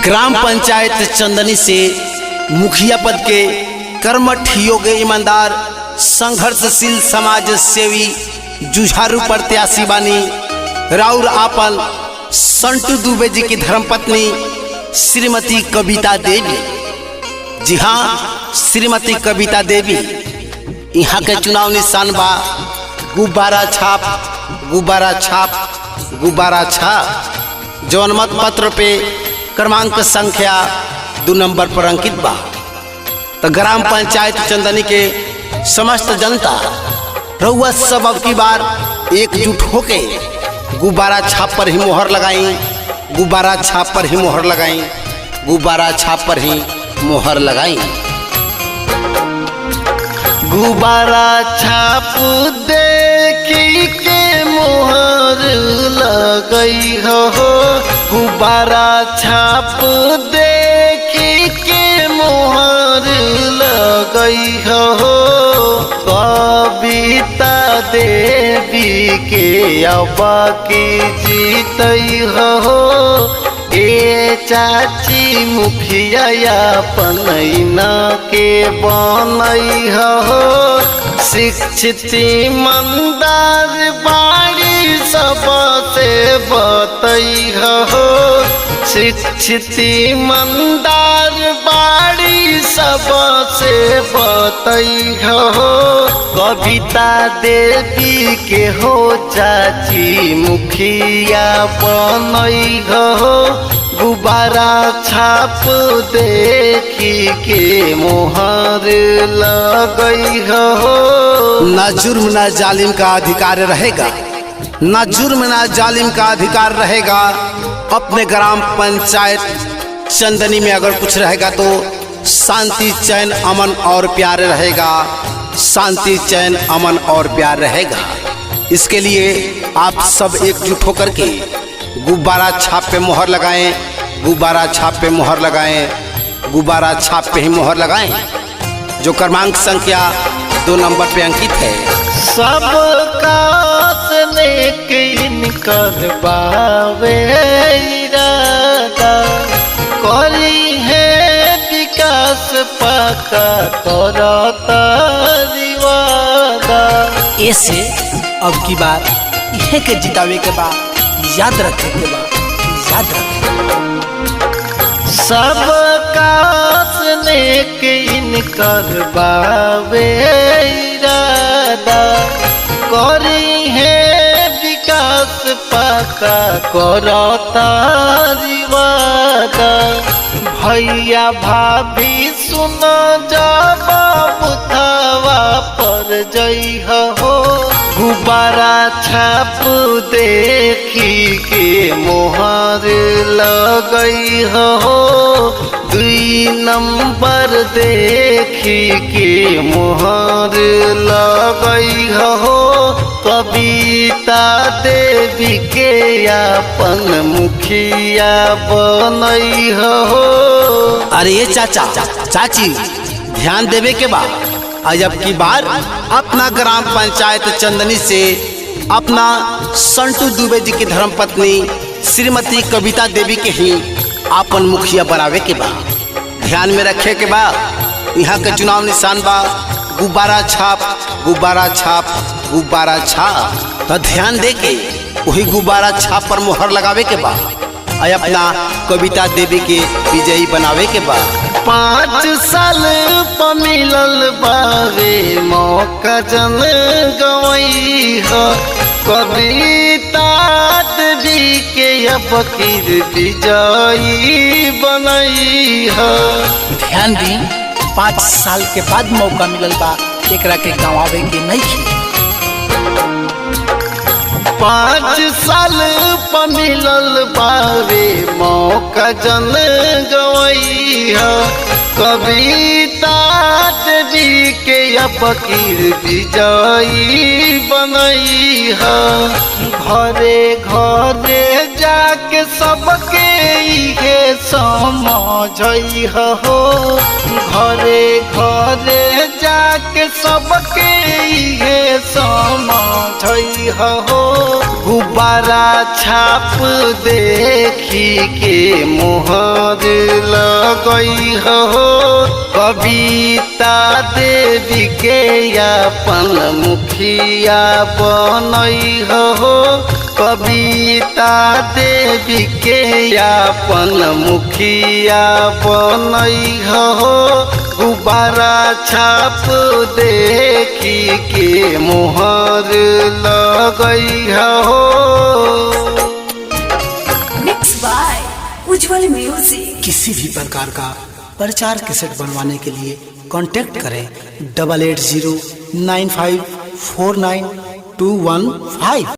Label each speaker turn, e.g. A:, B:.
A: Gram panchayat चंदनी से मुखिया पद के कर्मठ योग्य ईमानदार संघर्षशील समाज सेवी जुझारू प्रत्याशी बानी राउर आपल संटू दुबे जी की धर्मपत्नी श्रीमती कविता देवी। जी हाँ, श्रीमती कविता देवी यहाँ के चुनाव निशान बा गुब्बारा छाप, गुब्बारा छाप, गुब्बारा छाप। जौन मत पत्र पे क्रमांक संख्या 2 नंबर पर अंकित बा। तो ग्राम पंचायत चंदनी के समस्त जनता रउआ सब अब की बार एकजुट होके गुब्बारा छाप पर ही मोहर लगाई, गुब्बारा छाप पर ही मोहर लगाई, गुब्बारा छाप पर ही मोहर लगाई।
B: गुब्बारा छाप देखी के मोहर लगई हो, गुब्बारा छाप देखी के मोहर लगई हो। कविता देवी के अब की जीतई हो, ए चाची मुखिया पनैन के बनई हो। शिक्षित ईमानदार बाड़ी सबसे बतई हो, शिक्षित ईमानदार बाड़ी सबसे बतई हो। कविता देवी के हो चाची मुखिया बनई हो, गुब्बारा छाप देखी के मोहर लगई हो।
A: ना जुर्म ना जालिम का अधिकार रहेगा, ना जुर्म ना जालिम का अधिकार रहेगा। अपने ग्राम पंचायत चंदनी में अगर कुछ रहेगा तो शांति चैन अमन और प्यार रहेगा, शांति चैन अमन और प्यार रहेगा। इसके लिए आप सब एकजुट होकर के गुब्बारा छाप पे मोहर लगाएं, गुब्बारा छाप पे मोहर लगाएं, गुब्बारा छाप पे ही मोहर लगाएं जो क्रमांक संख्या 2 नंबर पे अंकित है।
B: सबका इनकर बावे इरादा करी है विकास पक्का करता रिवादा।
C: ऐसे अब की बार यह के जितावे के बाद याद रखे के बाद याद रखे।
B: सबका इनकर बावे इरादा करी है विकास पक्का करता रिवादा। भैया भाभी सुन जब बुथवा पर जई हो, गुब्बारा छाप देखी के मोहर लगई हो। 2 नंबर देखी के मोहर लगई हो। कविता देवी के अपन मुखिया बनई हो।
A: अरे ये चाचा चाची ध्यान देवे के बाद आज अब की बार अपना ग्राम पंचायत चंदनी से अपना संटू दुबे जी की धर्मपत्नी श्रीमती कविता देवी के ही अपन मुखिया बनावे के बाद ध्यान में रखे के बाद यहाँ के चुनाव निशान बा गुब्बारा छाप, गुब्बारा छाप, गुब्बारा छाप। तो ध्यान दे के वही गुब्बारा छाप पर मोहर लगावे के बाद अपना कविता देवी के विजयी बनावे के बाद
B: 5 साल पर मिलल बावे मौका जन गवई हो। कविता देवी के अब की विजयी बनई हो।
C: ध्यान दी 5 साल के बाद मौका मिलल बा, एकरा के गंवावे के नहीं खे।
B: 5 साल पर मिलल बावे मौका जन गवई हो। कविता देवी के अब की विजयी बनई हो। घरे घरे जाके सबके इहे समझई हो। घरे घरे जाके सबके इहे समझई हो। गुब्बारा छाप देखी के मोहर लगई हो कविता देवी के अपन मुखिया बनई हो कविता देवी के अपन मुखिया बनई हो गुब्बारा छाप देखी के मोहर लगई हो।
D: Mix by Ujjwal music.
C: किसी भी प्रकार का प्रचार कैसेट बनवाने के लिए कांटेक्ट करें 8809549215।